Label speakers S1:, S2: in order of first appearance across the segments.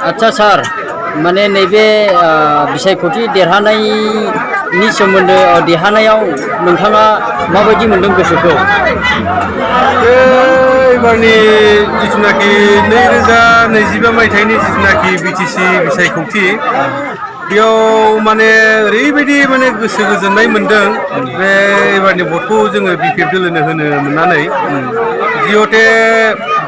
S1: आच्छा सार माने नैबे बिसायख'थि देरहानायनि सोमोन्दै देरहानायाव नोंथाङा माबायदि मोनदों गोसोखौ?
S2: एबारनि जिथुनाखि 2025 मायथाइनि जिथुनाखि बिटिसि बिसायख'थि बेयाव माने ओरैबायदि माने गोसो गोजोननाय मोनदों बे एबारनि भटखौ जोङो बिपिएफ दोलोनो होनो मोननानै जिहते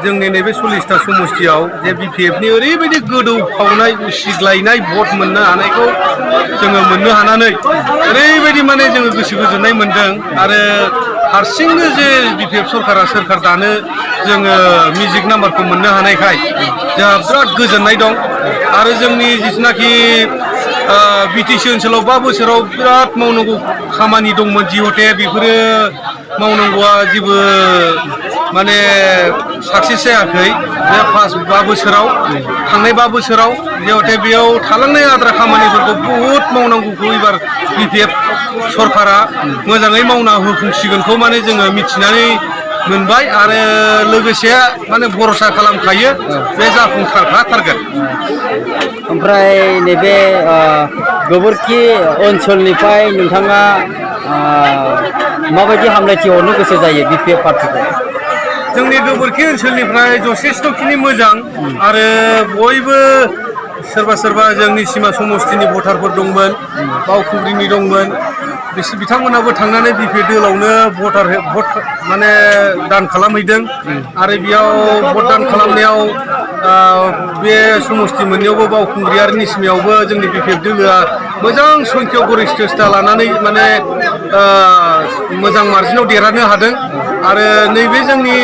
S2: जोंनि नैबे 40टा समस्तियाव जे बिपिएफनि ओरैबायदि गोदौफावनाय उसिग्लायनाय भट मोननो हानायखौ जोङो मोननो हानानै ओरैबायदि माने जोङो गोसो गोजोननाय मोनदों आरो हारसिंनो जे बिपिएफ सरकारा सोरखार दानो जोङो मिउजिक नाम्बारखौ मोननो हानायखाय जोंहा बिराद गोजोननाय दं आरो जोंनि जिथुनाखि बिटिसि ओनसोलाव 5 बोसोराव बिराद मावनांगौ खामानि दंमोन जिहते बेफोरो मावनांगौआ जेबो माने साक्सेस जायाखै बे 5 बोसोराव थांनाय 5 बोसोराव जिहते बेयाव थालांनाय आद्रा खामानिफोरखौ बहुद मावनांगौखौ एबार बिपिएफ सरकारा मोजाङै मावना होफुंसिगोनखौ माने जोङो मिथिनानै मोनबाय आरो लोगोसे माने भरोसा खालामखायो बे जाफुंसारखाथारगोन।
S1: ओमफ्राय नैबे गोबोरखि ओनसोलनिफ्राय नोंथाङा माबायदि हामलायथि हरनो गोसो जायो बिपिएफ पार्टिखौ?
S2: जोंनि गोबोरखि ओनसोलनिफ्राय जथेस्थ'खिनि मोजां आरो बयबो सोरबा जोंनि सिमा समस्तिनि भटारफोर दंमोन बावखुंग्रिनि दंमोन बिथांमोनाबो थांनानै बिपिएफ दोलावनो भट माने दान खालामहैदों आरो बेयाव भट दान खालामनायाव बे समस्ति मोननैयावबो बावखुंग्रि आरो निसिमायावबो जोंनि बिपिएफ दोलोआ मोजां संख्य गरिष्ठता लानानै माने मोजां मार्जिनाव देरहानो हादों आरो नैबे जोंनि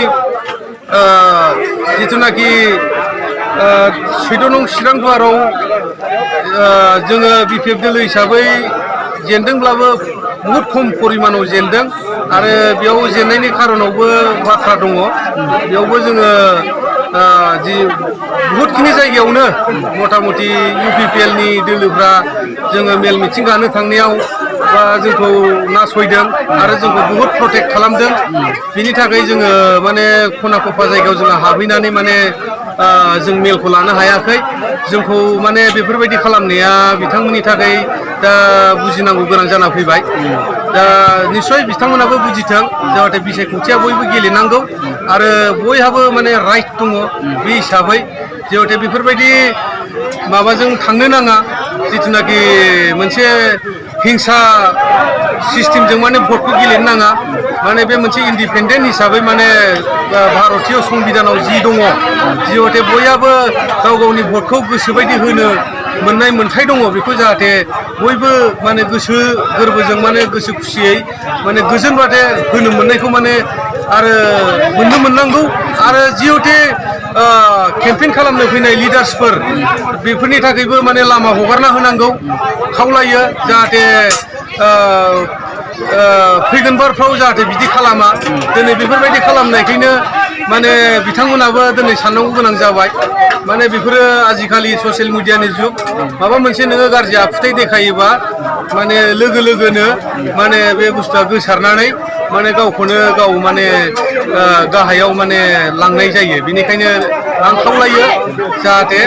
S2: जिथुनाखि 14 नं चिरां दुवाराव जोङो बिपिएफ दोलो हिसाबै जेनदोंब्लाबो बहुद खम परिमानाव जेनदों आरो बेयाव जेननायनि खारनावबो बाथ्रा दङ बेयावबो जोङो जि बहुदखिनि जायगायावनो मथा मथि इउपिपिएलनि दोलोफ्रा जोङो मेल मिटिं गानो थांनायाव बा जोंखौ नासयदों आरो जोंखौ बहुद प्रटेक्ट खालामदों बिनि थाखाय जोङो माने खना खफा जायगायाव जोङो हाबहैनानै माने जों मेलखौ लानो हायाखै जोंखौ माने बेफोरबायदि खालामनाया बिथांमोननि थाखाय दा बुजिनांगौ गोनां जाना फैबाय दा निस्सय बिथांमोनाबो बुजिथों जाहाथे बिसायख'थिया बयबो गेलेनांगौ आरो बयहाबो माने राइट दङ बे हिसाबै जाहाथे बेफोरबायदि माबाजों थांनो नाङा जिथुनाखि मोनसे हिंसा सिस्टेमजों माने भटखौ गेलेनो नाङा माने बे मोनसे इन्डिपेन्डेन्ट हिसाबै माने भारतीय संबिधानाव जि दङ जिहते बयहाबो गाव गावनि भटखौ गोसोबायदि होनो मोननाय मोन्थाय दङ बेखौ जाहाथे बयबो माने गोसो गोरबोजों माने गोसो खुसियै माने गोजोनबाथे होनो मोननायखौ माने आरो मोननो मोननांगौ आरो जिहते केम्पेइन खालामनो फैनाय लिडार्सफोर बेफोरनि थाखायबो माने लामा हगारना होनांगौ खावलायो जाहाथे फैगोन बारफ्राव जाहाथे बिदि खालामा दिनै बेफोरबायदि खालामनायखायनो माने बिथांमोनाबो दिनै साननांगौ गोनां जाबाय माने बेफोरो आजिखालि ससियेल मिडियानि जुग माबा मोनसे नोङो गाज्रि आखुथाय देखायोबा माने लोगो लोगोनो माने बे बुस्थुआ गोसारनानै माने गावखौनो गाव माने गाहायाव माने लांनाय जायो बेनिखायनो आं खावलायो जाहाथे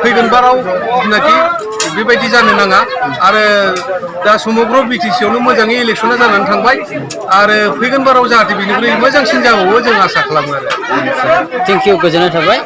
S2: फैगोन बाराव जेनाखि बेबायदि जानो नाङा आरो दा समग्र बिटिसियावनो मोजाङै इलेक्सना जानानै थांबाय आरो फैगोन बाराव जाहाथे बेनिख्रुइ मोजांसिन जाबावो जों आसा खालामो आरो
S1: थेंक इउ गोजोननाय थाबाय।